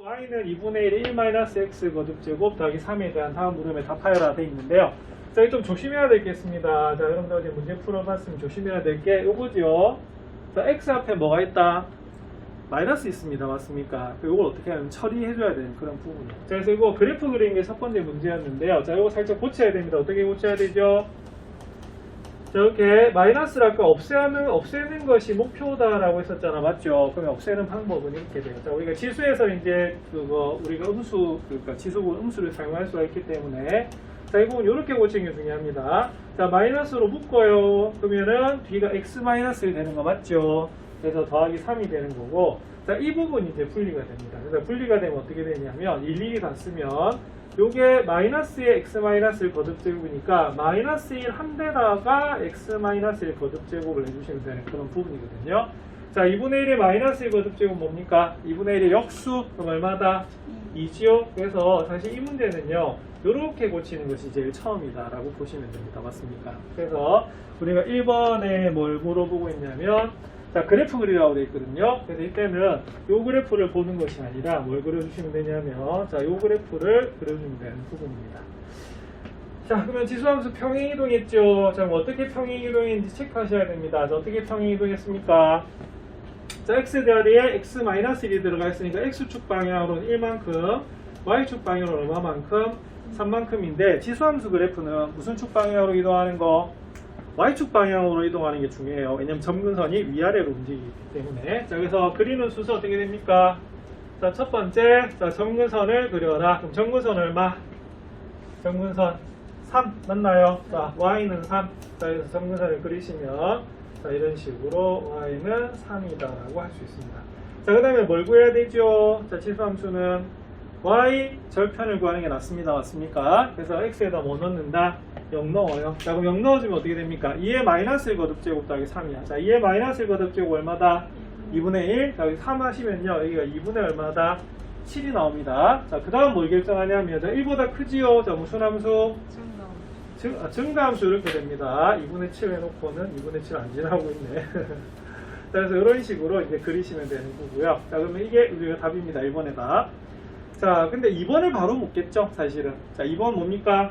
y는 2분의 1의 1-x 거듭제곱 더하기 3에 대한 다음 물음에 답하여라 되어 있는데요. 자, 이거 좀 조심해야 되겠습니다. 자, 여러분들 어제 문제 풀어봤으면 조심해야 될 게 요거죠. 자, x 앞에 뭐가 있다? 마이너스 있습니다. 맞습니까? 이걸 어떻게 하면 처리해줘야 되는 그런 부분이에요. 자, 그래서 이거 그래프 그리는 게 첫 번째 문제였는데요. 자, 이거 살짝 고쳐야 됩니다. 어떻게 고쳐야 되죠? 자, 이렇게 마이너스를 아까 없애는 것이 목표다라고 했었잖아. 맞죠? 그러면 없애는 방법은 이렇게 돼요. 자, 우리가 지수에서 이제 우리가 그러니까 지수분 음수를 사용할 수가 있기 때문에 자, 이 부분 이렇게 고치는 게 중요합니다. 자, 마이너스로 묶어요. 그러면은 뒤가 x-1이 되는 거 맞죠? 그래서 더하기 3이 되는 거고, 자, 이 부분이 이제 분리가 됩니다. 그래서 분리가 되면 어떻게 되냐면 일일이 다 쓰면 요게 마이너스의 x-1 거듭제곱이니까 마이너스 1 한 대다가 x-1 거듭제곱을 해주시면 되는 그런 부분이거든요. 자, 2분의 1의 마이너스 1 거듭제곱 뭡니까? 2분의 1의 역수, 그럼 얼마다? 2지요? 그래서 사실 이 문제는요, 요렇게 고치는 것이 제일 처음이다 라고 보시면 됩니다. 맞습니까? 그래서 우리가 1번에 뭘 물어보고 있냐면, 자, 그래프 그리라고 되어 있거든요. 그래서 이때는 요 그래프를 보는 것이 아니라 뭘 그려주시면 되냐면, 자, 요 그래프를 그려주면 되는 부분입니다. 자, 그러면 지수함수 평행이동했죠. 자, 그럼 어떻게 평행이동했는지 체크하셔야 됩니다. 자, 어떻게 평행이동했습니까? 자, x 자리에 x-1이 들어가 있으니까 x축 방향으로는 1만큼, y축 방향으로는 얼마만큼? 3만큼인데 지수함수 그래프는 무슨 축 방향으로 이동하는 거? y축 방향으로 이동하는 게 중요해요. 왜냐면 점근선이 위아래로 움직이기 때문에. 자, 그래서 그리는 순서 어떻게 됩니까? 자, 첫 번째, 자, 점근선을 그려라. 그럼 점근선 얼마? 점근선 3 맞나요? 자, y는 3. 자, 그래서 점근선을 그리시면 자, 이런 식으로 y는 3이다라고 할 수 있습니다. 자, 그 다음에 뭘 구해야 되죠? 자, 지수함수는 y 절편을 구하는 게 낫습니다. 맞습니까? 그래서 x에다 뭐 넣는다? 0 넣어요. 자, 그럼 0 넣어주면 어떻게 됩니까? 2의 마이너스 1 거듭제곱 더하기 3이야. 자, 2의 마이너스 1 거듭제곱 얼마다? 2분의 1. 자, 여기 3 하시면요. 여기가 2분의 얼마다? 7이 나옵니다. 자, 그 다음 뭘 결정하냐면, 자, 1보다 크지요? 자, 무슨 함수? 증가함수 이렇게 됩니다. 2분의 7 해놓고는 2분의 7 안 지나고 있네. 자, 그래서 이런 식으로 이제 그리시면 되는 거고요. 자, 그러면 이게 우리가 답입니다. 1번의 답. 자, 근데 2번을 바로 묻겠죠, 사실은. 자, 2번 뭡니까?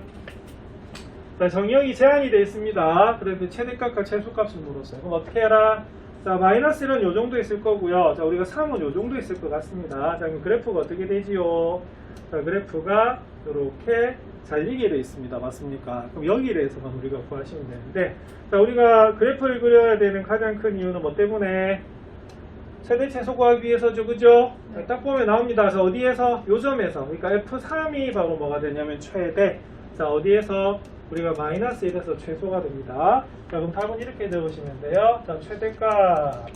자, 정의역이 제한이 되어 있습니다. 그래서 최대값과 최소값을 물었어요. 그럼 어떻게 해라? 자, 마이너스 1은 요 정도 있을 거고요. 자, 우리가 3은 요 정도 있을 것 같습니다. 자, 그럼 그래프가 어떻게 되지요? 자, 그래프가 이렇게 잘리게 되어 있습니다. 맞습니까? 그럼 여기에 대해서만 우리가 구하시면 되는데, 자, 우리가 그래프를 그려야 되는 가장 큰 이유는 뭐 때문에? 최대 최소 구하기 위해서죠. 그죠? 네. 딱 보면 나옵니다. 그래서 어디에서? 요 점에서. 그러니까 F3이 바로 뭐가 되냐면 최대. 자, 어디에서? 우리가 마이너스 1에서 최소가 됩니다. 자, 그럼 답은 이렇게 적으시면 돼요. 자, 최대값.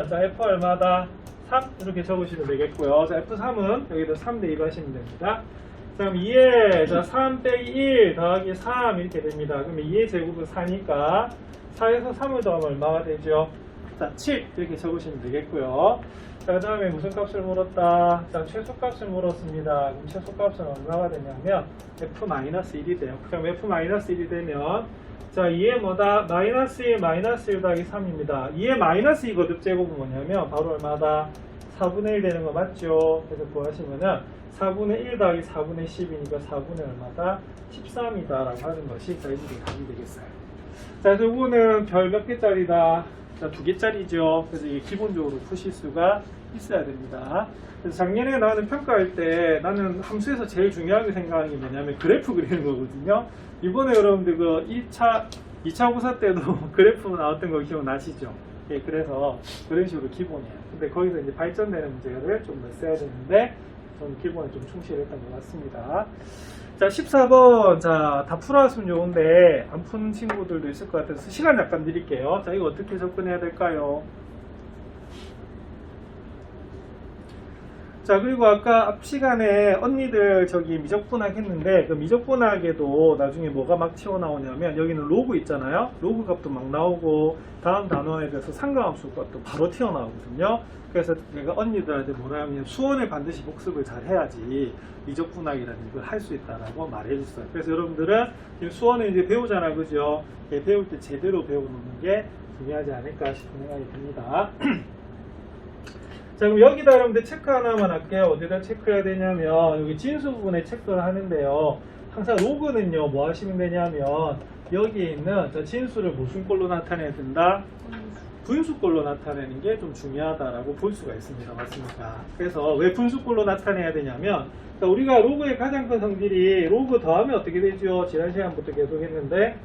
자, F 얼마다? 3. 이렇게 적으시면 되겠고요. 자, F3은 여기도 3 대입하시면 됩니다. 자, 그럼 2에, 자, 3 빼기 1 더하기 3 이렇게 됩니다. 그러면 2의 제곱은 4니까 4에서 3을 더하면 얼마가 되죠? 자, 7 이렇게 적으시면 되겠고요. 자, 그 다음에 무슨 값을 물었다? 자, 최소값을 물었습니다. 그럼 최소값은 얼마가 되냐면 F-1이 돼요. 그럼 F-1이 되면 자, 2의 뭐다? 마이너스 1 마이너스 1 더하기 3입니다. 2의 마이너스 2 거듭제곱은 뭐냐면 바로 얼마다? 4분의 1 되는 거 맞죠? 그래서 구하시면은 4분의 1 더하기 4분의 10이니까 4분의 얼마다? 13이다 라고 하는 것이 저희들이 답이 되겠어요. 자, 그래서 이거는 별 몇 개짜리다? 자, 2개짜리죠. 그래서 이게 기본적으로 푸실 수가 있어야 됩니다. 그래서 작년에 나는 평가할 때 나는 함수에서 제일 중요하게 생각하는 게 뭐냐면 그래프 그리는 거거든요. 이번에 여러분들 그 2차 고사 때도 그래프 나왔던 거 기억나시죠? 예, 그래서 그런 식으로 기본이에요. 근데 거기서 이제 발전되는 문제를 좀 더 써야 되는데 저는 기본에 좀 충실했던 것 같습니다. 자, 14번. 자, 다 풀어왔으면 좋은데 안 푼 친구들도 있을 것 같아서 시간 약간 드릴게요. 자, 이거 어떻게 접근해야 될까요? 자, 그리고 아까 앞 시간에 언니들 저기 미적분학 했는데 그 미적분학에도 나중에 뭐가 막 튀어나오냐면 여기는 로그 있잖아요. 로그 값도 막 나오고 다음 단원에 대해서 상관함수 값도 바로 튀어나오거든요. 그래서 내가 언니들한테 뭐라 하면 수원을 반드시 복습을 잘 해야지 미적분학이라는 걸 할 수 있다라고 말해줬어요. 그래서 여러분들은 지금 수원을 이제 배우잖아요. 그죠? 배울 때 제대로 배워놓는 게 중요하지 않을까 싶은 생각이 듭니다. 자, 그럼 여기다 여러분들 체크 하나만 할게요. 어디다 체크해야 되냐면 여기 진수 부분에 체크를 하는데요. 항상 로그는요 뭐 하시면 되냐면 여기에 있는 저 진수를 무슨 꼴로 나타내야 된다? 분수꼴로 나타내는 게 좀 중요하다라고 볼 수가 있습니다. 맞습니까? 그래서 왜 분수꼴로 나타내야 되냐면 우리가 로그의 가장 큰 성질이 로그 더하면 어떻게 되죠? 지난 시간부터 계속 했는데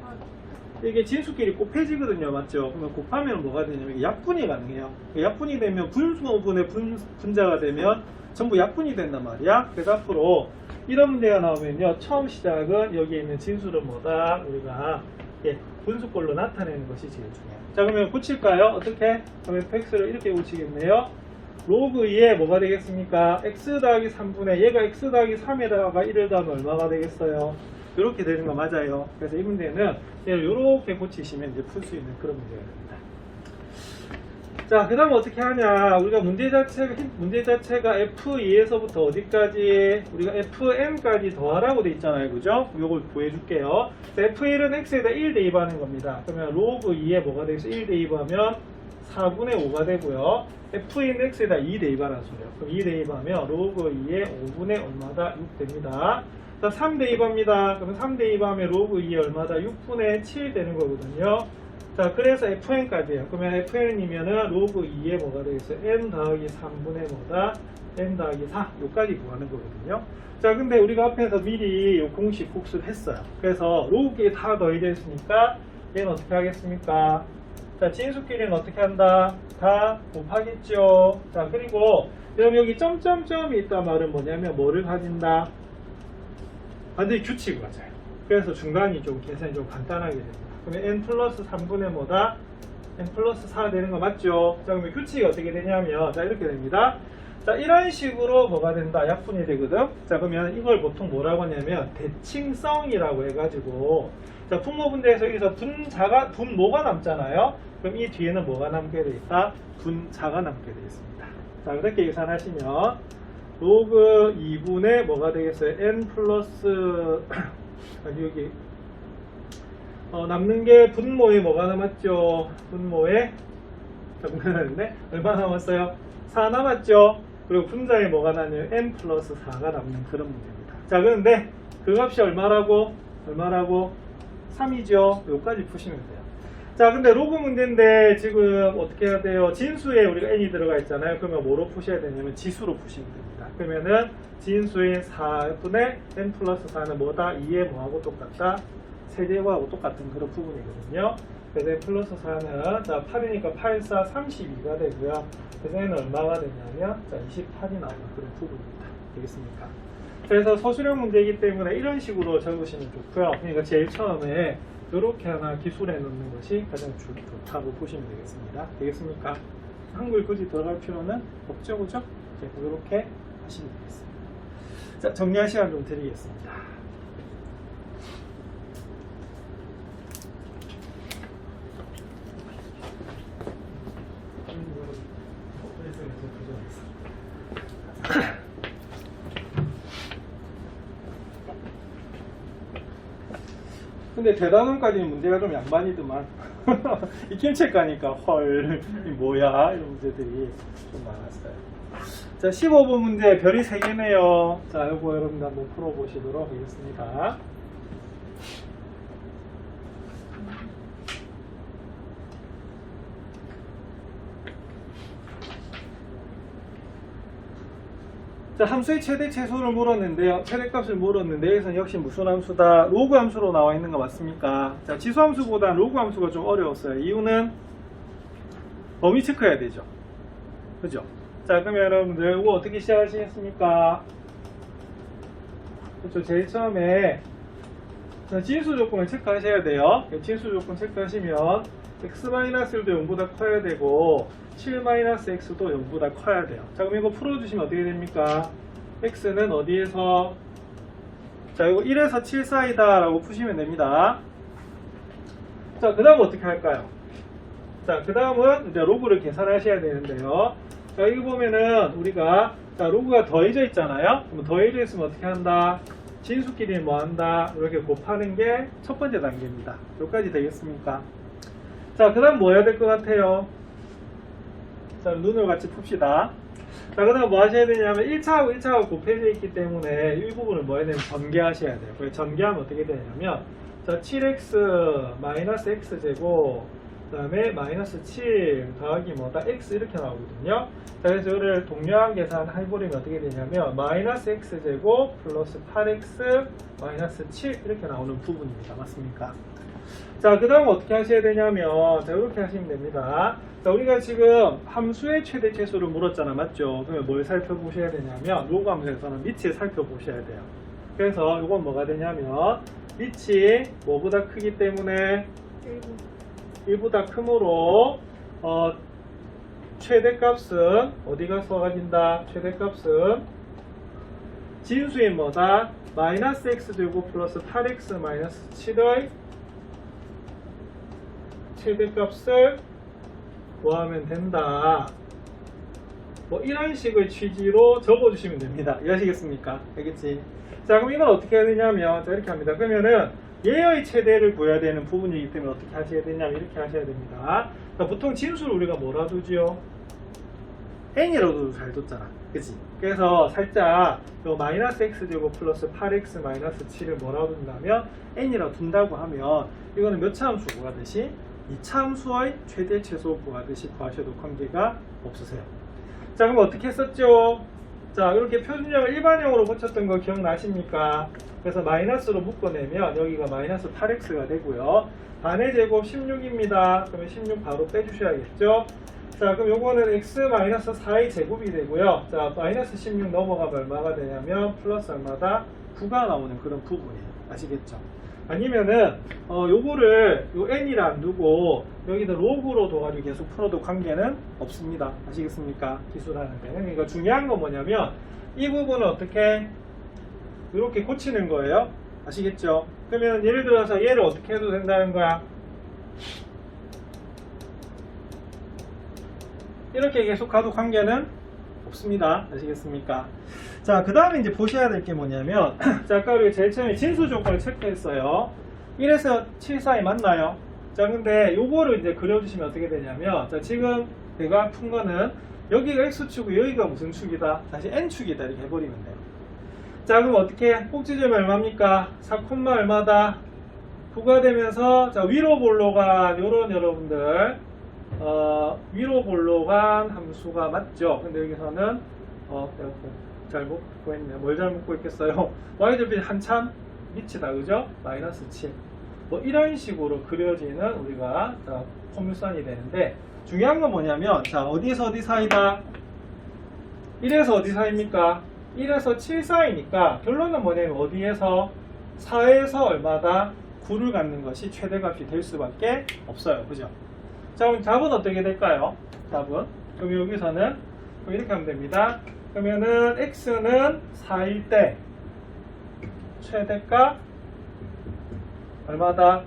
이게 진수끼리 곱해지거든요. 맞죠? 그러면 곱하면 뭐가 되냐면 이게 약분이 가능해요. 약분이 되면 분수분의 분자가 되면 전부 약분이 된단 말이야. 그래서 앞으로 이런 문제가 나오면요. 처음 시작은 여기에 있는 진수를 뭐다? 우리가 분수꼴로 나타내는 것이 제일 중요해요. 자, 그러면 고칠까요? 어떻게? 그러면 x를 이렇게 고치겠네요. 로그 2에 뭐가 되겠습니까? x 더하기 3분의 얘가 x 더하기 3에다가 1을 더하면 얼마가 되겠어요? 이렇게 되는 거 맞아요. 그래서 이 문제는 얘를 이렇게 고치시면 이제 풀 수 있는 그런 문제가 됩니다. 자, 그 다음 어떻게 하냐? 우리가 문제 자체가 F2에서부터 어디까지? 우리가 Fn까지 더하라고 돼 있잖아요. 그죠? 이걸 보여줄게요. F1은 X에다 1 대입하는 겁니다. 그러면 로그 2에 뭐가 되겠어? 1 대입하면 4분의 5가 되고요. F인 X에다 2 대입하라는 소리예요. 그럼 2 대입하면 로그 2에 5분의 얼마다? 6 됩니다. 자, 3 대입합니다. 그러면 3 대입하면 로그 2에 얼마다? 6분의 7 되는 거거든요. 자, 그래서 fn까지예요. 그러면 fn이면은 로그 2에 뭐가 되겠어요? n 더하기 3분의 뭐다? n 더하기 4 요까지 구하는 거거든요. 자, 근데 우리가 앞에서 미리 요 공식 복수를 했어요. 그래서 로그에 다 더해져 있으니까 얘는 어떻게 하겠습니까? 자, 진수끼리는 어떻게 한다? 다 곱하겠죠. 자, 그리고 여러분 여기 점점점이 있단 말은 뭐냐면 뭐를 가진다? 완전히 규칙을 가져요. 그래서 중간이 좀 계산이 좀 간단하게 됩니다. 그러면 n 플러스 3분의 뭐다? n 플러스 4 되는 거 맞죠? 자, 그러면 규칙이 어떻게 되냐면 자, 이렇게 됩니다. 자, 이런 식으로 뭐가 된다? 약분이 되거든. 자, 그러면 이걸 보통 뭐라고 하냐면 대칭성이라고 해가지고 자, 분모분대에서 여기서 분모가 남잖아요. 그럼 이 뒤에는 뭐가 남게 돼 있다? 분자가 남게 되어 있습니다. 자, 그렇게 계산하시면 로그 2분의 뭐가 되겠어요? n 플러스 여기 남는 게 분모에 뭐가 남았죠? 분모에 정근하는데 얼마 남았어요? 4 남았죠? 그리고 분자에 뭐가 나냐면 n 플러스 4가 남는 그런 문제입니다. 자, 그런데 그 값이 얼마라고? 3이죠? 여기까지 푸시면 돼요. 자, 근데 로그 문제인데 지금 어떻게 해야 돼요? 진수에 우리가 n이 들어가 있잖아요. 그러면 뭐로 푸셔야 되냐면 지수로 푸시면 됩니다. 그러면은 진수의 4분의 n 플러스 4는 뭐다? 2에 뭐하고 똑같다? 세제곱하고 똑같은 그런 부분이거든요. 그래서 n 플러스 4는 자 8이니까 8, 4, 32가 되고요. 그래서 n은 얼마가 되냐면 자 28이 나오는 그런 부분입니다. 되겠습니까? 그래서 서술형 문제이기 때문에 이런 식으로 적으시면 좋고요. 그러니까 제일 처음에 이렇게 하나 기술해 놓는 것이 가장 좋다고 보시면 되겠습니다. 되겠습니까? 한글 굳이 들어갈 필요는 없죠, 그죠? 이렇게 하시면 되겠습니다. 자, 정리할 시간 좀 드리겠습니다. 근데 대단원까지는 문제가 좀 양반이더만 이 김책 가니까 헐 이 뭐야 이런 문제들이 좀 많았어요. 자, 15번 문제 별이 3개네요. 자, 요거 여러분들 한번 풀어보시도록 하겠습니다. 자, 함수의 최대 최소를 물었는데요. 최대값을 물었는데 여기서는 역시 무슨 함수다? 로그 함수로 나와 있는 거 맞습니까? 자, 지수 함수보다 로그 함수가 좀 어려웠어요. 이유는 범위 체크해야 되죠. 그죠? 자, 그러면 여러분들 이거 어떻게 시작하시겠습니까? 그렇죠. 제일 처음에 진수 조건을 체크하셔야 돼요. 진수 조건 체크하시면 x-1도 0보다 커야 되고 7-x도 0보다 커야 돼요. 자, 그럼 이거 풀어주시면 어떻게 됩니까? x는 어디에서 자, 이거 1에서 7 사이다 라고 푸시면 됩니다. 자, 그 다음 어떻게 할까요? 자, 그 다음은 이제 로그를 계산하셔야 되는데요. 자, 여기 보면은 우리가 자, 로그가 더해져 있잖아요. 그럼 더해져 있으면 어떻게 한다? 진수끼리 뭐 한다? 이렇게 곱하는 게 첫 번째 단계입니다. 여기까지 되겠습니까? 자, 그 다음 뭐 해야 될 것 같아요? 자, 눈을 같이 풉시다. 자, 그 다음 뭐 하셔야 되냐면 1차하고 1차하고 곱해져 있기 때문에 이 부분을 뭐 해야 되냐면 전개하셔야 돼요. 그래서 전개하면 어떻게 되냐면 자, 7x 마이너스 x제곱 그 다음에 마이너스 7 더하기 뭐다 x 이렇게 나오거든요. 자, 그래서 이거를 동료한 계산 해버리면 어떻게 되냐면 마이너스 x제곱 플러스 8x 마이너스 7 이렇게 나오는 부분입니다. 맞습니까? 자, 그 다음 어떻게 하셔야 되냐면 자, 이렇게 하시면 됩니다. 자, 우리가 지금 함수의 최대 최소를 물었잖아, 맞죠? 그러면 뭘 살펴보셔야 되냐면 로그 함수에서는 밑을 살펴보셔야 돼요. 그래서 이건 뭐가 되냐면 밑이 뭐보다 크기 때문에 1보다 크므로 최대값은 어디가 쏟아진다? 최대값은 진수인 뭐다? 마이너스 x제곱 플러스 8x 마이너스 7의 최대값을 구하면 된다. 뭐 이런 식의 취지로 적어주시면 됩니다. 이해하시겠습니까? 알겠지? 자, 그럼 이건 어떻게 해야 되냐면 자, 이렇게 합니다. 그러면은 얘의 최대를 구해야 되는 부분이기 때문에 어떻게 하셔야 되냐면 이렇게 하셔야 됩니다. 자, 보통 진수를 우리가 뭐라 두지요? n이라도 잘 뒀잖아. 그치? 그래서 살짝 요 마이너스 x제곱 플러스 8x 마이너스 7을 뭐라 둔다면 n이라고 둔다고 하면 이거는 몇 차 함수 구하듯이 2차 함수의 최대 최소 구하듯이 구하셔도 관계가 없으세요. 자, 그럼 어떻게 했었죠? 자, 이렇게 표준형을 일반형으로 고쳤던 거 기억나십니까? 그래서 마이너스로 묶어내면 여기가 마이너스 8x가 되고요. 반의 제곱 16입니다. 그러면 16 바로 빼주셔야겠죠? 자, 그럼 요거는 x 마이너스 4의 제곱이 되고요. 자, 마이너스 16 넘어가면 얼마가 되냐면 플러스 얼마다? 9가 나오는 그런 부분이에요. 아시겠죠? 아니면은 요거를 요 n이라 안 두고 여기다 로그로 둬가지고 계속 풀어도 관계는 없습니다. 아시겠습니까? 기술하는데. 그러니까 중요한 건 뭐냐면 이 부분은 어떻게 이렇게 고치는 거예요. 아시겠죠? 그러면 예를 들어서 얘를 어떻게 해도 된다는 거야. 이렇게 계속 가도 관계는 없습니다. 아시겠습니까? 자, 그 다음에 이제 보셔야 될 게 뭐냐면 자, 아까 우리가 제일 처음에 진수 조건을 체크했어요. 1에서 7 사이 맞나요? 자, 근데 요거를 이제 그려주시면 어떻게 되냐면 자, 지금 내가 푼 거는 여기가 x축이고 여기가 무슨 축이다? 다시 n축이다 이렇게 해버리면 돼요. 자, 그럼 어떻게 꼭지점이 얼마입니까? 4, 얼마다? 9가 되면서 자, 위로 볼로 간 요런 여러분들 위로 볼로 간 함수가 맞죠? 근데 여기서는 잘 묶고 있네요. 뭘 잘 묶고 있겠어요? y절편이 한참 밑이다, 그죠? 마이너스 7. 뭐 이런 식으로 그려지는 우리가 포물선이 되는데 중요한 건 뭐냐면 자, 어디에서 어디 사이다? 1에서 어디 사이입니까? 1에서 7 사이니까 결론은 뭐냐면 어디에서 4에서 얼마다? 9를 갖는 것이 최대값이 될 수밖에 없어요. 그죠? 자, 그럼 답은 어떻게 될까요? 답은 그럼 여기서는 이렇게 하면 됩니다. 그러면은 x는 4일 때 최대값 얼마다?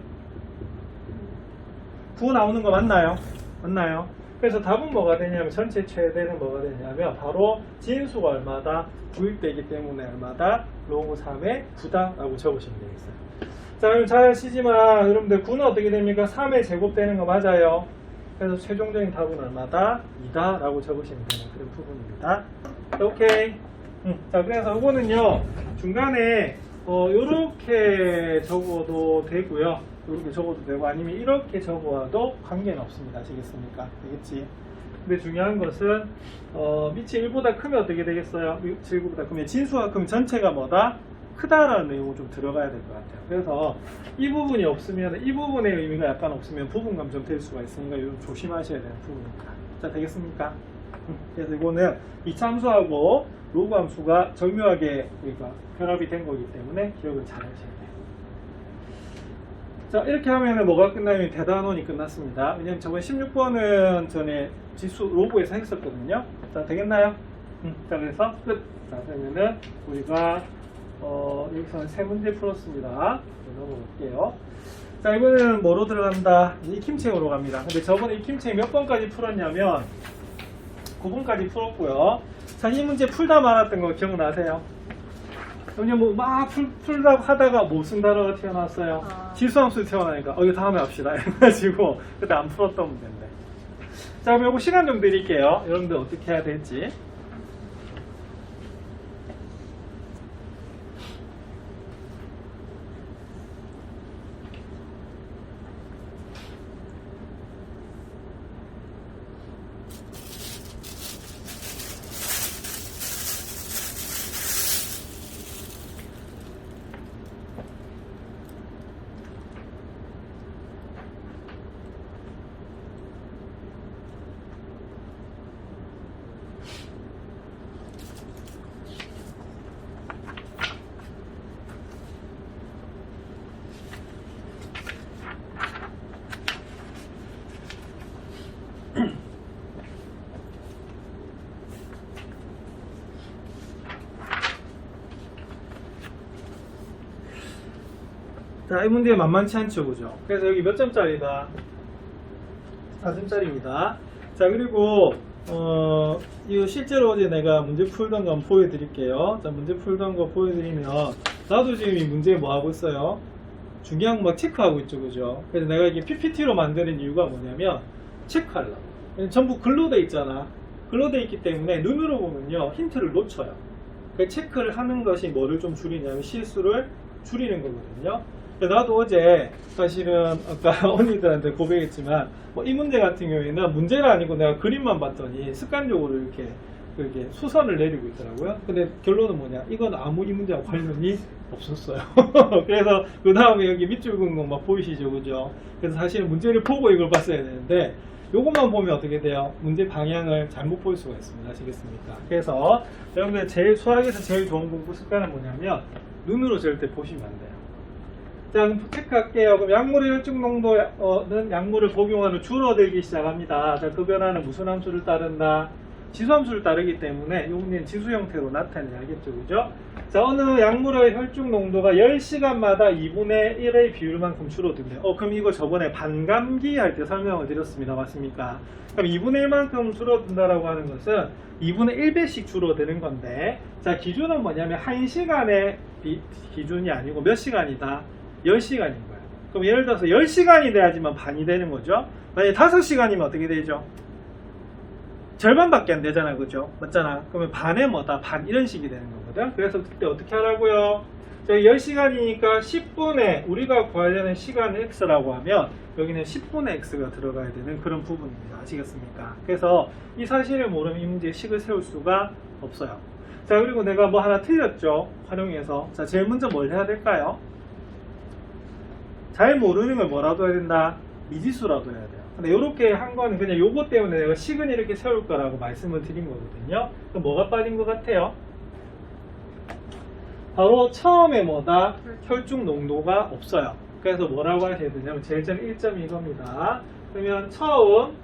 9 나오는 거 맞나요? 맞나요? 그래서 답은 뭐가 되냐면 전체 최대는 뭐가 되냐면 바로 진수가 얼마다? 9일 때이기 때문에 얼마다? 로그 3의 9다 라고 적으시면 되겠어요. 자, 그럼 잘 아시지만 여러분들 9는 어떻게 됩니까? 3의 제곱되는 거 맞아요. 그래서 최종적인 답은 얼마다? 2다 라고 적으시면 되는 그런 부분입니다. 자, 오케이. 자, 그래서 이거는요 중간에 요렇게 적어도 되고요, 이렇게 적어도 되고 아니면 이렇게 적어도 관계는 없습니다. 아시겠습니까? 되겠지? 근데 중요한 것은 밑이 1보다 크면 어떻게 되겠어요? 1보다 크면 진수가 크면 전체가 뭐다? 크다라는 내용이 좀 들어가야 될 것 같아요. 그래서 이 부분이 없으면 이 부분의 의미가 약간 없으면 부분 감점 될 수가 있으니까 이거 조심하셔야 되는 부분입니다. 자, 되겠습니까? 그래서 이거는 이차 함수하고 로그 함수가 절묘하게 결합이 된 거기 때문에 기억을 잘 하셔야 돼요. 자, 이렇게 하면 뭐가 끝나면 대단원이 끝났습니다. 왜냐면 저번 16번은 전에 지수 로그에서 했었거든요. 자, 되겠나요? 자, 그래서 끝. 자, 그러면은 우리가 여기서는 세 문제 풀었습니다. 넘어갈게요. 자, 이번에는 뭐로 들어간다? 익힘책으로 갑니다. 근데 저번에 익힘책 몇 번까지 풀었냐면 9번까지 풀었고요. 자, 이 문제 풀다 말았던 거 기억나세요? 왜냐면 뭐 막 풀다고 하다가 못 쓴 단어가 튀어나왔어요. 지수함수 튀어나오니까 이거 다음에 합시다 해가지고 그때 안 풀었던 문제인데. 자, 그럼 이거 시간 좀 드릴게요. 여러분들 어떻게 해야 될지. 자, 이 문제 만만치 않죠, 그죠? 그래서 여기 몇 점짜리다? 4점짜리입니다. 자, 그리고 이거 실제로 어제 내가 문제 풀던 거 한번 보여드릴게요. 자, 문제 풀던 거 보여드리면 나도 지금 이 문제 뭐 하고 있어요? 중요한 거 막 체크하고 있죠, 그죠? 그래서 내가 이게 PPT로 만드는 이유가 뭐냐면 체크하려고. 전부 글로 돼 있잖아. 글로 돼 있기 때문에 눈으로 보면요 힌트를 놓쳐요. 그 체크를 하는 것이 뭐를 좀 줄이냐면 실수를 줄이는 거거든요. 나도 어제 사실은 아까 언니들한테 고백했지만 뭐 이 문제 같은 경우에는 문제가 아니고 내가 그림만 봤더니 습관적으로 이렇게 수선을 내리고 있더라고요. 근데 결론은 뭐냐? 이건 아무 이 문제와 관련이 없었어요. 그래서 그 다음에 여기 밑줄 긋은 거 막 보이시죠, 그죠? 그래서 사실 문제를 보고 이걸 봤어야 되는데 요것만 보면 어떻게 돼요? 문제 방향을 잘못 볼 수가 있습니다. 아시겠습니까? 그래서 여러분들 수학에서 제일 좋은 공부 습관은 뭐냐면 눈으로 절대 보시면 안 돼요. 자, 그럼 체크할게요. 그럼 약물의 혈중 농도는 약물을 복용하는 줄어들기 시작합니다. 자, 그 변화는 무슨 함수를 따른다? 지수함수를 따르기 때문에 이 문제는 지수 형태로 나타내야 알겠죠, 그죠? 자, 어느 약물의 혈중 농도가 10시간마다 2분의 1의 비율만큼 줄어든대요. 그럼 이거 저번에 반감기 할 때 설명을 드렸습니다. 맞습니까? 그럼 2분의 1만큼 줄어든다라고 하는 것은 2분의 1배씩 줄어드는 건데, 자, 기준은 뭐냐면 1시간의 기준이 아니고 몇 시간이다? 10시간인 거예요. 그럼 예를 들어서 10시간이 돼야지만 반이 되는 거죠. 만약에 5시간이면 어떻게 되죠? 절반밖에 안 되잖아요, 그죠? 맞잖아. 그러면 반에 뭐다? 반 이런 식이 되는 거거든. 그래서 그때 어떻게 하라고요? 저기 10시간이니까 10분의 우리가 구하려는 시간을 x라고 하면 여기는 10분의 x가 들어가야 되는 그런 부분입니다. 아시겠습니까? 그래서 이 사실을 모르면 이 문제에 식을 세울 수가 없어요. 자, 그리고 내가 뭐 하나 틀렸죠? 활용해서. 자, 제일 먼저 뭘 해야 될까요? 잘 모르는 걸 뭐라도 해야 된다? 미지수라도 해야 돼요. 근데 이렇게 한 거는 그냥 요거 때문에 내가 식은 이렇게 세울 거라고 말씀을 드린 거거든요. 그럼 뭐가 빠진 것 같아요? 바로 처음에 뭐다? 혈중 농도가 없어요. 그래서 뭐라고 하셔야 되냐면 제일 전 1점이 이겁니다. 그러면 처음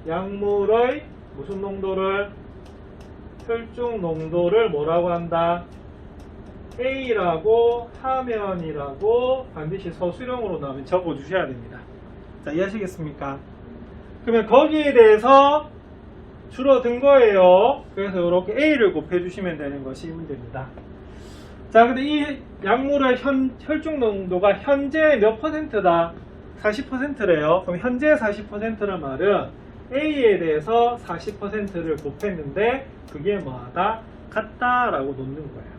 약물의 무슨 농도를? 혈중 농도를 뭐라고 한다? A라고 하면이라고 반드시 서술형으로 나오면 적어주셔야 됩니다. 자, 이해하시겠습니까? 그러면 거기에 대해서 줄어든 거예요. 그래서 이렇게 A를 곱해주시면 되는 것이 문제입니다. 자, 근데 이 약물의 혈중 농도가 현재 몇 %다? 40%래요. 그럼 현재 40%란 말은 A에 대해서 40%를 곱했는데 그게 뭐하다? 같다라고 놓는 거예요.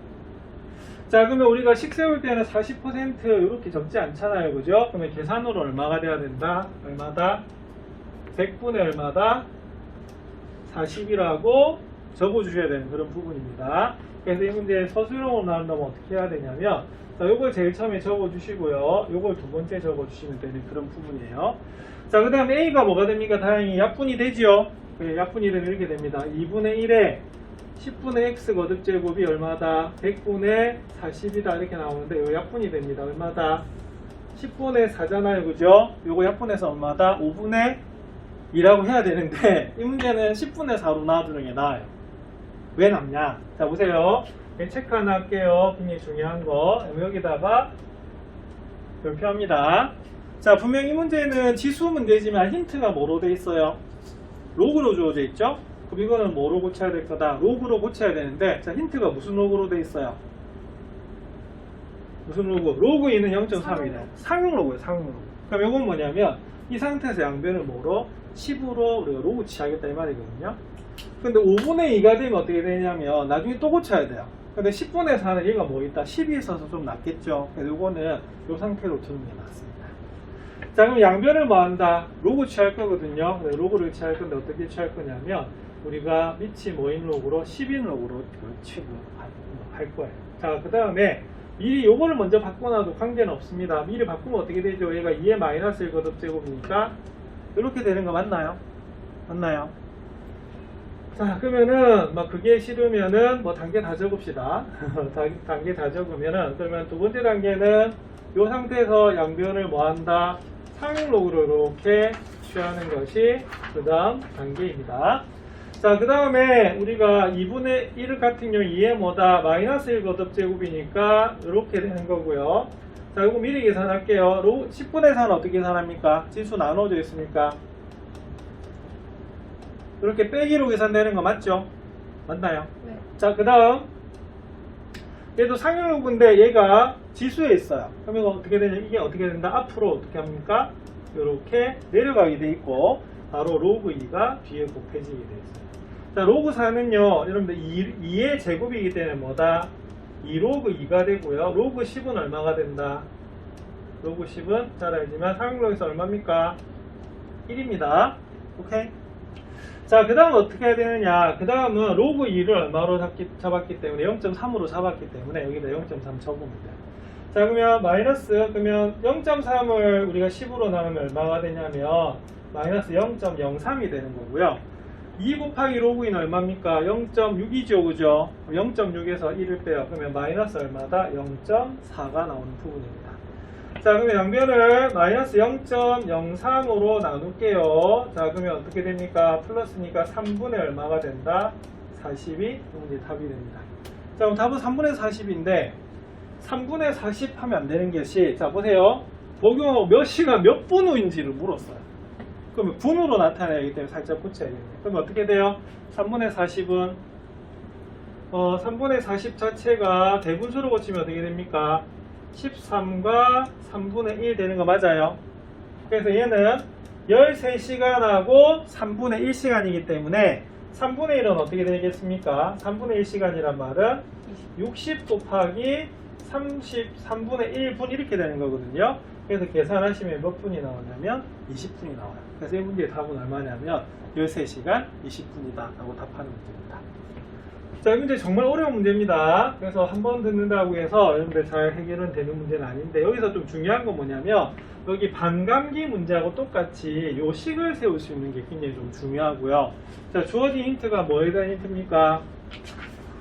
자, 그러면 우리가 식 세울 때는 40% 이렇게 적지 않잖아요, 그죠? 그러면 계산으로 얼마가 돼야 된다? 얼마다? 100분의 얼마다? 40이라고 적어주셔야 되는 그런 부분입니다. 그래서 이 문제 서술형으로 나온다면 어떻게 해야 되냐면, 자, 요걸 제일 처음에 적어주시고요. 요걸 두 번째 적어주시면 되는 그런 부분이에요. 자, 그 다음에 A가 뭐가 됩니까? 다행히 약분이 되죠? 약분이 되면 이렇게 됩니다. 2분의 1에 10분의 x 거듭제곱이 얼마다? 100분의 40이다 이렇게 나오는데 이거 약분이 됩니다. 얼마다? 10분의 4잖아요, 그죠? 요거 약분해서 얼마다? 5분의 2라고 해야 되는데 이 문제는 10분의 4로 놔두는 게 나아요. 왜 남냐? 자, 보세요. 체크 하나 할게요. 굉장히 중요한 거. 여기다가 별표합니다. 자, 분명히 이 문제는 지수 문제지만 힌트가 뭐로 돼 있어요? 로그로 주어져 있죠? 그럼 이거는 뭐로 고쳐야 될 거다? 로그로 고쳐야 되는데, 자, 힌트가 무슨 로그로 돼 있어요? 무슨 로그? 로그 2는 0.3이래. 상용 로그예요, 상용 로그. 그럼 이건 뭐냐면, 이 상태에서 양변을 뭐로? 10으로 우리가 로그 취하겠다 이 말이거든요. 근데 5분의 2가 되면 어떻게 되냐면, 나중에 또 고쳐야 돼요. 근데 10분의 4는 얘가 뭐 있다? 10이 있어서 좀 낫겠죠? 그래서 이거는 이 상태로 두는 게 낫습니다. 자, 그럼 양변을 뭐 한다? 로그 취할 거거든요. 로그를 취할 건데 어떻게 취할 거냐면, 우리가 밑이 뭐인 로그로 10인 로그로 취할 거예요. 자, 그 다음에 미리 요거를 먼저 바꿔놔도 관계는 없습니다. 미리 바꾸면 어떻게 되죠? 얘가 2의 마이너스 1 거듭제곱이니까 이렇게 되는 거 맞나요? 맞나요? 자, 그러면은 막 그게 싫으면은 뭐 단계 다 적읍시다. 단계 다 적으면은 그러면 두 번째 단계는 이 상태에서 양변을 뭐 한다? 상용 로그로 이렇게 취하는 것이 그 다음 단계입니다. 자, 그 다음에 우리가 2분의 1 같은 경우 2에 뭐다? 마이너스 1 거듭제곱이니까 이렇게 되는 거고요. 자, 이거 미리 계산할게요. 10분의 4는 어떻게 계산합니까? 지수 나눠져 있으니까. 이렇게 빼기로 계산되는 거 맞죠? 맞나요? 네. 자, 그 다음 얘도 상용요구인데 얘가 지수에 있어요. 그러면 어떻게 되냐? 이게 어떻게 된다? 앞으로 어떻게 합니까? 이렇게 내려가게 돼 있고 바로 로그 2가 뒤에 곱해지게 돼 있어요. 자, 로그 4는요 여러분들 2의 제곱이기 때문에 뭐다? 2로그 2가 되고요. 로그 10은 얼마가 된다? 로그 10은 잘 알지만 상용로에서 얼마입니까? 1입니다. 오케이? 자, 그 다음은 어떻게 해야 되느냐? 그 다음은 로그 2를 얼마로 잡았기 때문에 0.3으로 잡았기 때문에 여기다 0.3 적으면 돼요. 자, 그러면 그러면 0.3을 우리가 10으로 나누면 얼마가 되냐면 마이너스 0.03이 되는 거고요. 2 곱하기 로그 2는 얼마입니까? 0.6이죠, 그죠? 0.6에서 1을 빼요. 그러면 마이너스 얼마다? 0.4가 나오는 부분입니다. 자, 그러면 양변을 마이너스 0.03으로 나눌게요. 자, 그러면 어떻게 됩니까? 플러스니까 3분의 얼마가 된다? 40이 문제 답이 됩니다. 자, 그럼 답은 3분의 40인데 3분의 40 하면 안 되는 것이, 자, 보세요. 복용하고 몇 시간 몇 분 후인지를 물었어요. 그러면 분으로 나타내야 하기 때문에 살짝 붙여야겠네요. 그럼 어떻게 돼요? 3분의 40은 3분의 40 자체가 대분수로 고치면 어떻게 됩니까? 13과 3분의 1 되는 거 맞아요. 그래서 얘는 13시간하고 3분의 1시간이기 때문에 3분의 1은 어떻게 되겠습니까? 3분의 1시간이란 말은 60 곱하기 3분의 1분 이렇게 되는 거거든요. 그래서 계산하시면 몇 분이 나오냐면 20분이 나와요. 그래서 이 문제의 답은 얼마냐면 13시간 20분이다 라고 답하는 문제입니다. 자, 이 문제 정말 어려운 문제입니다. 그래서 한 번 듣는다고 해서 여러분들 잘 해결은 되는 문제는 아닌데 여기서 좀 중요한 건 뭐냐면 여기 반감기 문제하고 똑같이 요식을 세울 수 있는 게 굉장히 좀 중요하고요. 자, 주어진 힌트가 뭐에 대한 힌트입니까?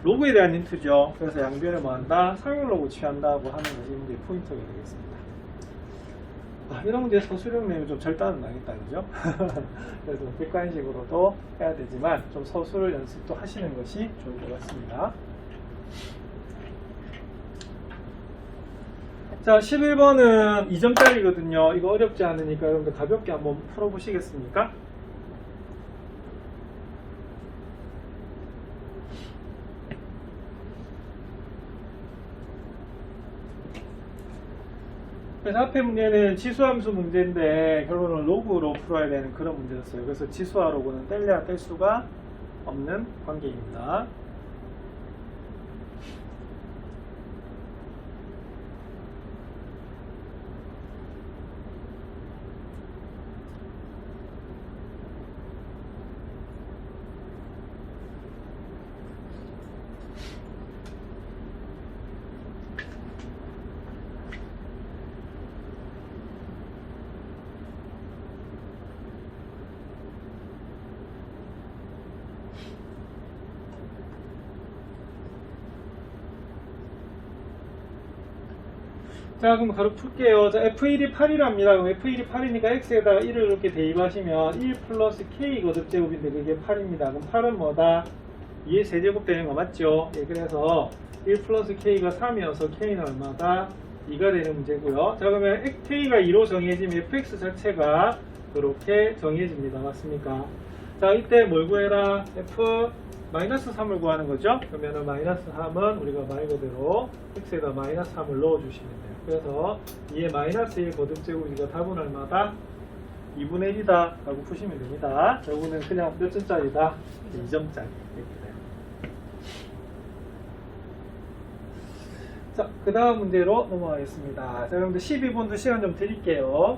로그에 대한 힌트죠. 그래서 양변을 뭐 한다? 상용 로그 취한다고 하는 것이 문제의 포인트가 되겠습니다. 이런 문제 서술형 내면 좀 절단은 나겠다, 그죠? 그래서 객관식으로도 해야 되지만 좀 서술 연습도 하시는 것이 좋을 것 같습니다. 자, 11번은 2점짜리거든요. 이거 어렵지 않으니까 여러분들 가볍게 한번 풀어보시겠습니까? 그래서 앞에 문제는 지수함수 문제인데 결국은 로그로 풀어야 되는 그런 문제였어요. 그래서 지수와 로그는 뗄래야 뗄 수가 없는 관계입니다. 자, 그럼 바로 풀게요. 자, F1이 8이랍니다. 그럼 F1이 8이니까 X에다가 1을 이렇게 대입하시면 1 플러스 K 거듭제곱인데 그게 8입니다. 그럼 8은 뭐다? 2의 세제곱 되는 거 맞죠? 예, 그래서 1 플러스 K가 3이어서 K는 얼마다? 2가 되는 문제고요. 자, 그러면 K가 2로 정해지면 FX 자체가 이렇게 정해집니다. 맞습니까? 자, 이때 뭘 구해라? F 마이너스 3을 구하는 거죠? 그러면은 마이너스 3은 우리가 말 그대로 x에다 마이너스 3을 넣어주시면 돼요. 그래서 2의 마이너스 1 거듭제곱이니까 답은 얼마다? 2분의 1이다 라고 푸시면 됩니다. 여기는 그냥 몇 점짜리다? 2점짜리 이렇게 돼요. 자, 그 다음 문제로 넘어가겠습니다. 자, 여러분들 12분도 시간 좀 드릴게요.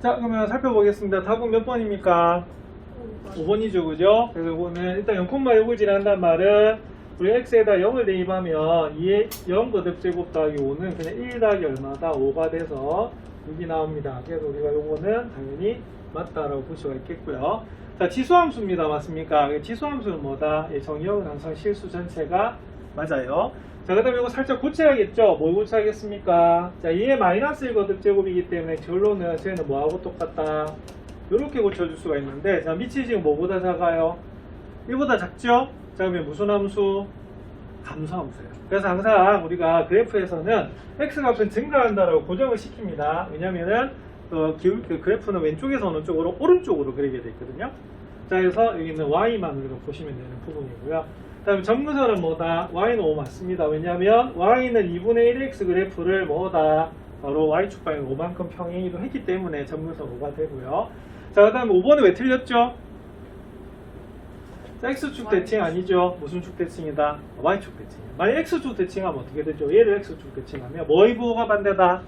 자, 그러면 살펴보겠습니다. 답은 몇 번입니까? 5번이죠, 그죠? 그래서 이거는 일단 0,6을 한단 말은 우리 x에다 0을 대입하면 2의 0 거듭제곱 더하기 5는 그냥 1 더하기 얼마다 5가 돼서 6이 나옵니다. 그래서 우리가 요거는 당연히 맞다라고 볼 수가 있겠고요. 자, 지수함수입니다. 맞습니까? 지수함수는 뭐다? 정의역은 항상 실수 전체가 맞아요. 자, 그 다음에 이거 살짝 고쳐야겠죠? 뭘 고쳐야겠습니까? 자, 2의 마이너스 1 거듭제곱이기 때문에 결론은 저희는 뭐하고 똑같다? 이렇게 고쳐줄 수가 있는데, 자, 밑이 지금 뭐보다 작아요? 1보다 작죠? 자, 그러면 무슨 함수? 감소함수예요. 그래서 항상 우리가 그래프에서는 x값은 증가한다라고 고정을 시킵니다. 왜냐면은 그 그래프는 왼쪽에서 어느 쪽으로 오른쪽으로 그리게 돼 있거든요. 자, 그래서 여기 있는 y만으로 보시면 되는 부분이고요. 다음에 점근선은 뭐다? y는 5 맞습니다. 왜냐면 y는 2분의 1x 그래프를 뭐다? 바로 y축 방향 5만큼 평행이동 했기 때문에 점근선 5가 되고요. 자, 그 다음에 5번은 왜 틀렸죠? 자, x축 대칭 아니죠? 무슨 축 대칭이다? y축 대칭이에요. 만약 x축 대칭하면 어떻게 되죠? 얘를 x축 대칭하면 뭐의 부호가 반대다?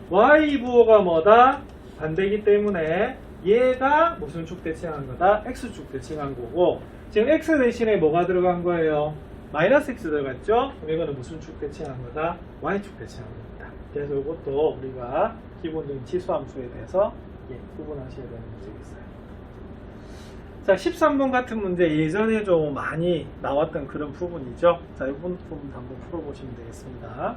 y 부호가 뭐다? 반대이기 때문에 얘가 무슨 축 대칭한 거다? x축 대칭한 거고, 지금 x 대신에 뭐가 들어간 거예요? 마이너스 x 들어갔죠? 그럼 이거는 무슨 축 대칭한 거다? y축 대칭한 겁니다. 그래서 이것도 우리가 기본적인 지수함수에 대해서 구분하셔야 되는 문제가 있어요. 자, 13번 같은 문제 예전에 좀 많이 나왔던 그런 부분이죠. 자, 이 부분 한번 풀어보시면 되겠습니다.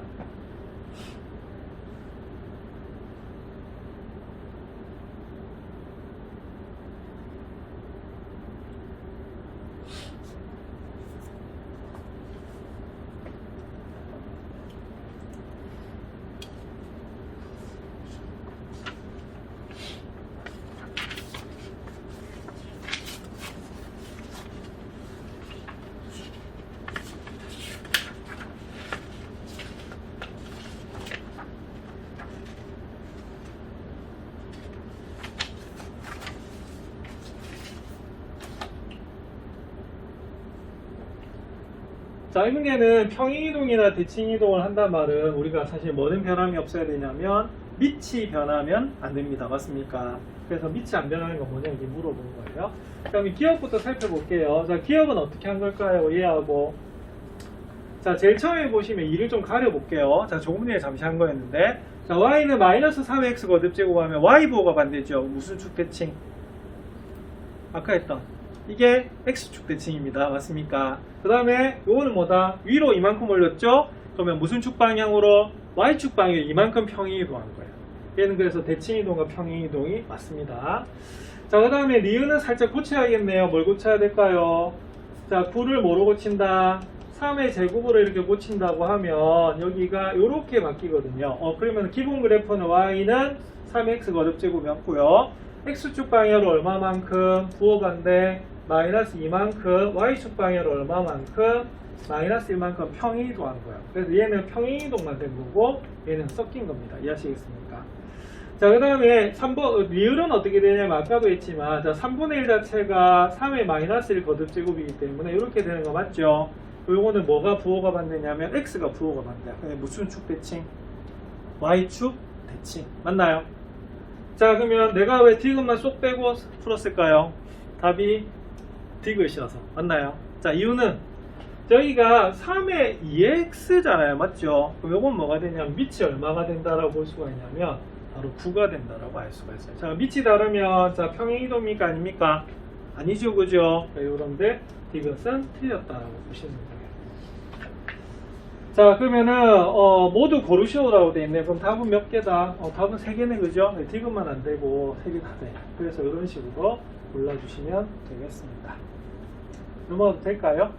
자, 이 문제는 평행이동이나 대칭이동을 한단 말은 우리가 사실 뭐는 변함이 없어야 되냐면 밑이 변하면 안 됩니다. 맞습니까? 그래서 밑이 안 변하는 건 뭐냐 이렇게 물어본 거예요. 그 다음에 기억부터 살펴볼게요. 자, 기억은 어떻게 한 걸까요? 얘하고. 자, 제일 처음에 보시면 2를 좀 가려볼게요. 자, 조금 전에 잠시 한 거였는데, 자, y는 마이너스 3x 거듭제곱하면 y부호가 반대죠. 무슨 축 대칭? 아까 했던 이게 x축 대칭입니다. 맞습니까? 그 다음에 요거는 뭐다? 위로 이만큼 올렸죠? 그러면 무슨 축 방향으로? y축 방향에 이만큼 평행이동한 거예요. 얘는 그래서 대칭이동과 평행이동이 맞습니다. 자, 그 다음에 니은은 살짝 고쳐야겠네요. 뭘 고쳐야 될까요? 자, 9를 뭐로 고친다? 3의 제곱으로 이렇게 고친다고 하면 여기가 이렇게 바뀌거든요. 그러면 기본 그래프는 y는 3x 거듭제곱이었고요. x축 방향으로 얼마만큼? 부호 반대 마이너스 2만큼, y축 방향으로 얼마만큼? 마이너스 1만큼 평행이동한 거예요. 그래서 얘는 평행이동만 된 거고 얘는 섞인 겁니다. 이해하시겠습니까? 자, 그 다음에 3번 리을은 어떻게 되냐면 아까도 했지만, 자, 3분의 1 자체가 3의 마이너스 1 거듭제곱이기 때문에 이렇게 되는 거 맞죠? 요거는 뭐가 부호가 반대냐면 x가 부호가 반대야. 근데 무슨 축 대칭? y축 대칭. 맞나요? 자, 그러면 내가 왜 디귿만 쏙 빼고 풀었을까요? 답이 디귿이어서. 맞나요? 자, 이유는 저희가 3의 2x잖아요. 맞죠? 그럼 요건 뭐가 되냐면 밑이 얼마가 된다라고 볼 수가 있냐면 바로 9가 된다라고 알 수가 있어요. 자, 밑이 다르면 자, 평행이동입니까? 아닙니까? 아니죠, 그죠? 요런데 디귿은 틀렸다라고 보시면 돼요. 자, 그러면은 모두 고르시오라고 되어 있네. 그럼 답은 몇 개다? 답은 3개네, 그죠? 네, 디귿만 안 되고 3개 다 돼요. 그래서 이런 식으로 골라주시면 되겠습니다. 넘어가도 될까요?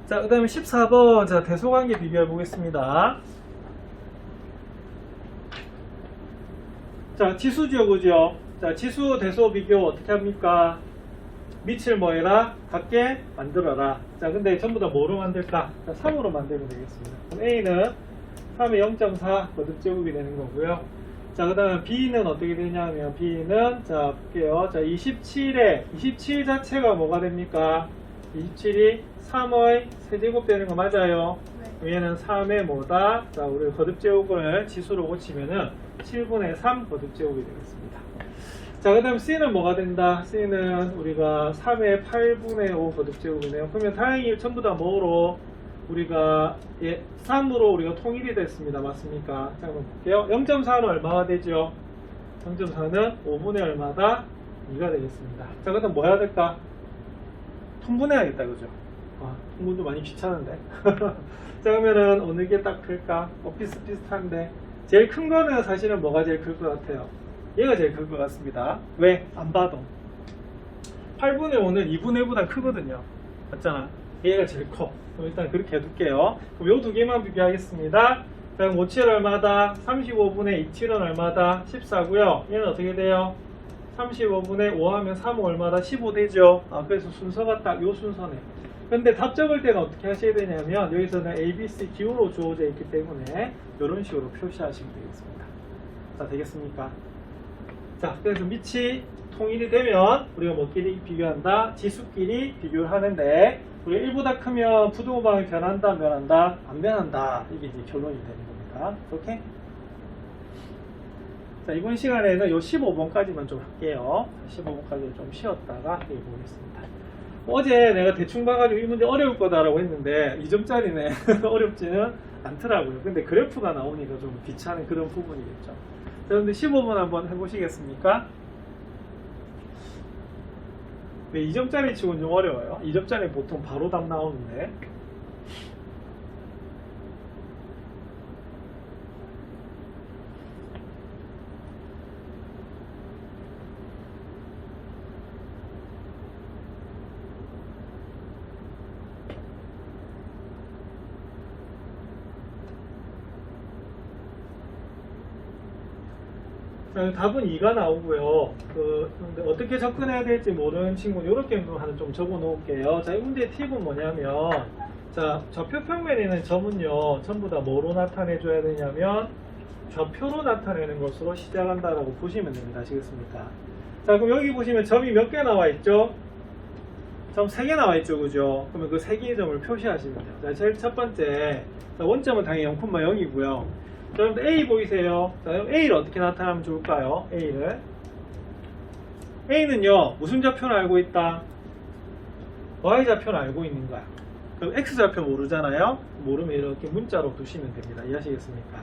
자, 그 다음에 14번 자, 대소관계 비교해 보겠습니다. 자, 지수죠, 그죠? 자, 지수 대소 비교 어떻게 합니까? 밑을 뭐 해라? 같게 만들어라. 자, 근데 전부 다 뭐로 만들까? 자, 3으로 만들면 되겠습니다. 그럼 A는 3의 0.4 거듭제곱이 되는 거고요. 자, 그 다음에 B는 어떻게 되냐면, B는, 자, 볼게요. 자, 27 자체가 뭐가 됩니까? 27이 3의 세제곱 되는 거 맞아요? 네. 얘는 3의 뭐다? 자, 우리 거듭제곱을 지수로 고치면은 7분의 3 거듭제곱이 되겠습니다. 자, 그 다음 C는 뭐가 된다? C는 우리가 3의 8분의 5 거듭제곱이네요. 그러면 다행히 전부 다 뭐로? 우리가 3으로 우리가 통일이 됐습니다. 맞습니까? 자, 한번 볼게요. 0.4는 얼마가 되죠? 0.4는 5분의 얼마다? 2가 되겠습니다. 자, 그 다음 뭐 해야 될까? 통분해야겠다, 그죠? 통분도 많이 귀찮은데. 자, 그러면은 어느 게 딱 클까? 비슷비슷한데. 제일 큰 거는 사실은 뭐가 제일 클 것 같아요? 얘가 제일 클 것 같습니다. 왜? 안 봐도. 8분의 5는 2분의 1보다 크거든요. 맞잖아? 얘가 제일 커. 그럼 일단 그렇게 해둘게요. 그럼 요 두 개만 비교하겠습니다. 그럼 5,7 얼마다? 35분의 27은 얼마다? 14고요. 얘는 어떻게 돼요? 35분의 5 하면 3은 얼마다? 15 되죠? 그래서 순서가 딱 요 순서네. 근데 답 적을 때는 어떻게 하셔야 되냐면 여기서는 A, B, C 기호로 주어져 있기 때문에 이런 식으로 표시하시면 되겠습니다. 자, 되겠습니까? 자, 그래서 밑이 통일이 되면 우리가 뭐끼리 비교한다? 지수끼리 비교를 하는데 우리가 1보다 크면 부등호방이 변한다, 안 변한다? 안 변한다. 이게 이제 결론이 되는 겁니다. 오케이? 자, 이번 시간에는 요 15번까지만 좀 할게요. 15번까지 좀 쉬었다가 해보겠습니다. 어제 내가 대충 봐가지고 이 문제 어려울 거다라고 했는데 2점짜리네. 어렵지는 않더라고요. 근데 그래프가 나오니까 좀 귀찮은 그런 부분이겠죠. 자, 그런데 15번 한번 해보시겠습니까? 네, 2점짜리 치고는 좀 어려워요. 2점짜리 보통 바로 답 나오는데. 자, 답은 2가 나오고요. 근데 어떻게 접근해야 될지 모르는 친구는 이렇게 하나 좀 적어 놓을게요. 자, 이 문제의 팁은 뭐냐면, 자, 좌표 평면에 있는 점은요, 전부 다 뭐로 나타내 줘야 되냐면, 좌표로 나타내는 것으로 시작한다라고 보시면 됩니다. 아시겠습니까? 자, 그럼 여기 보시면 점이 몇 개 나와 있죠? 점 3개 나와 있죠, 그죠? 그러면 그 3개의 점을 표시하시면 돼요. 자, 제일 첫 번째, 자, 원점은 당연히 0,0이고요. 자, 여러분들 A 보이세요? 자, 그럼 A를 어떻게 나타나면 좋을까요? A는요, 무슨 좌표는 알고 있다? Y좌표는 알고 있는 거야. 그럼 X좌표 모르잖아요? 모르면 이렇게 문자로 두시면 됩니다. 이해하시겠습니까?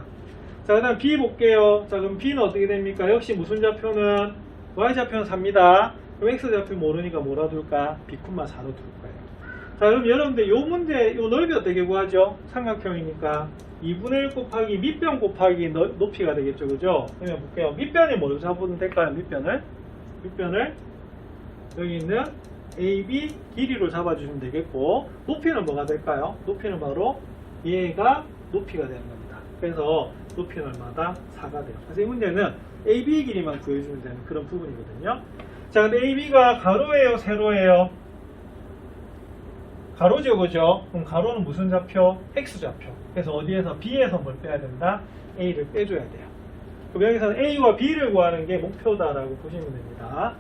자, 그 다음 B 볼게요. 자, 그럼 B는 어떻게 됩니까? 역시 무슨 좌표는? Y좌표는 4입니다. 그럼 X좌표 모르니까 뭐라 둘까? B, 4로 둘 거예요. 자, 그럼 여러분들 요 문제, 요 넓이 어떻게 구하죠? 삼각형이니까 2분의 1 곱하기 밑변 곱하기 높이가 되겠죠, 그죠? 그러면 볼게요. 밑변이 뭘로 잡으면 될까요? 밑변을 여기 있는 AB 길이로 잡아주시면 되겠고, 높이는 뭐가 될까요? 높이는 바로 얘가 높이가 되는 겁니다. 그래서 높이는 얼마다? 4가 돼요. 그래서 이 문제는 AB 길이만 구해주면 되는 그런 부분이거든요. 자, 근데 AB가 가로예요, 세로예요? 가로죠, 그죠? 그럼 가로는 무슨 좌표? X좌표. 그래서 어디에서? B에서 뭘 빼야 된다? A를 빼줘야 돼요. 그럼 여기서는 A와 B를 구하는 게 목표다라고 보시면 됩니다.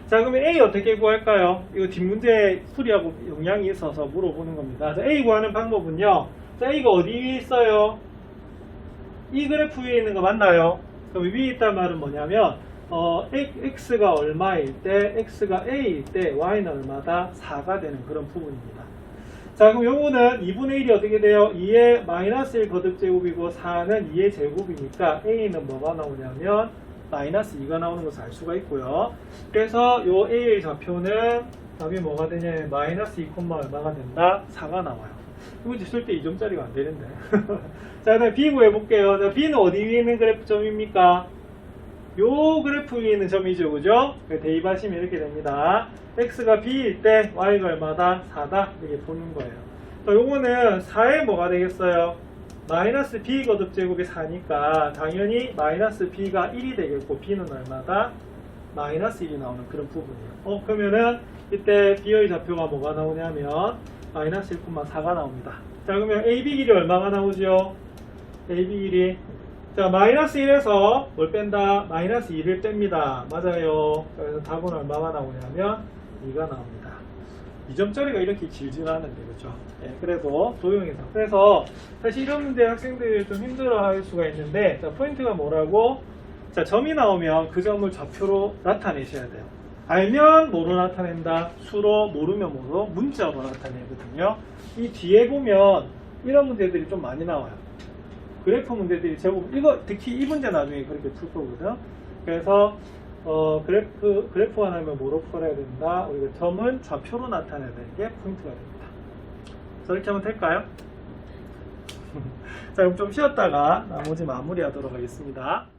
자, 그러면 A 어떻게 구할까요? 이거 뒷문제 풀이하고 영향이 있어서 물어보는 겁니다. 자, A 구하는 방법은요. 자, A가 어디 위에 있어요? 이 그래프 위에 있는 거 맞나요? 그럼 위에 있단 말은 뭐냐면 X가 얼마일 때, X가 A일 때 Y는 얼마다? 4가 되는 그런 부분입니다. 자, 그럼 요거는 2분의 1이 어떻게 돼요? 2의 마이너스 1 거듭제곱이고 4는 2의 제곱이니까 A는 뭐가 나오냐면 마이너스 2가 나오는 것을 알 수가 있고요. 그래서 요 A의 좌표는 답이 뭐가 되냐면 마이너스 2, 얼마가 된다? 4가 나와요. 이거 쓸 때 2점짜리가 안 되는데. 자, 그다음 B 구해볼게요. 자, B는 어디 위에 있는 그래프 점입니까? 요 그래프 위에 있는 점이죠, 그죠? 대입하시면 이렇게 됩니다. X가 B일 때 Y가 얼마다? 4다? 이렇게 보는 거예요. 요거는 4에 뭐가 되겠어요? 마이너스 B 거듭제곱이 4니까 당연히 마이너스 B가 1이 되겠고 B는 얼마다? 마이너스 1이 나오는 그런 부분이에요. 그러면은 이때 B의 좌표가 뭐가 나오냐면 마이너스 1,4가 나옵니다. 자, 그러면 AB 길이 얼마가 나오죠? AB 길이 자, 마이너스 1에서 뭘 뺀다? 마이너스 2를 뺍니다. 맞아요. 그래서 답은 얼마가 나오냐면 2가 나옵니다. 2점짜리가 이렇게 길지는 않은데, 그렇죠? 예, 그래도 도형에서. 그래서 사실 이런 문제 학생들이 좀 힘들어할 수가 있는데, 자, 포인트가 뭐라고? 자, 점이 나오면 그 점을 좌표로 나타내셔야 돼요. 알면 뭐로 나타낸다? 수로, 모르면 뭐로? 문자로 나타내거든요. 이 뒤에 보면 이런 문제들이 좀 많이 나와요. 그래프 문제들이 제법, 이거 특히 이 문제 나중에 그렇게 풀 거거든. 그래서 그래프가 나면 뭐로 풀어야 된다? 우리가 점은 좌표로 나타내야 되는 게 포인트가 됩니다. 자, 이렇게 하면 될까요? 자, 그럼 좀 쉬었다가 나머지 마무리하도록 하겠습니다.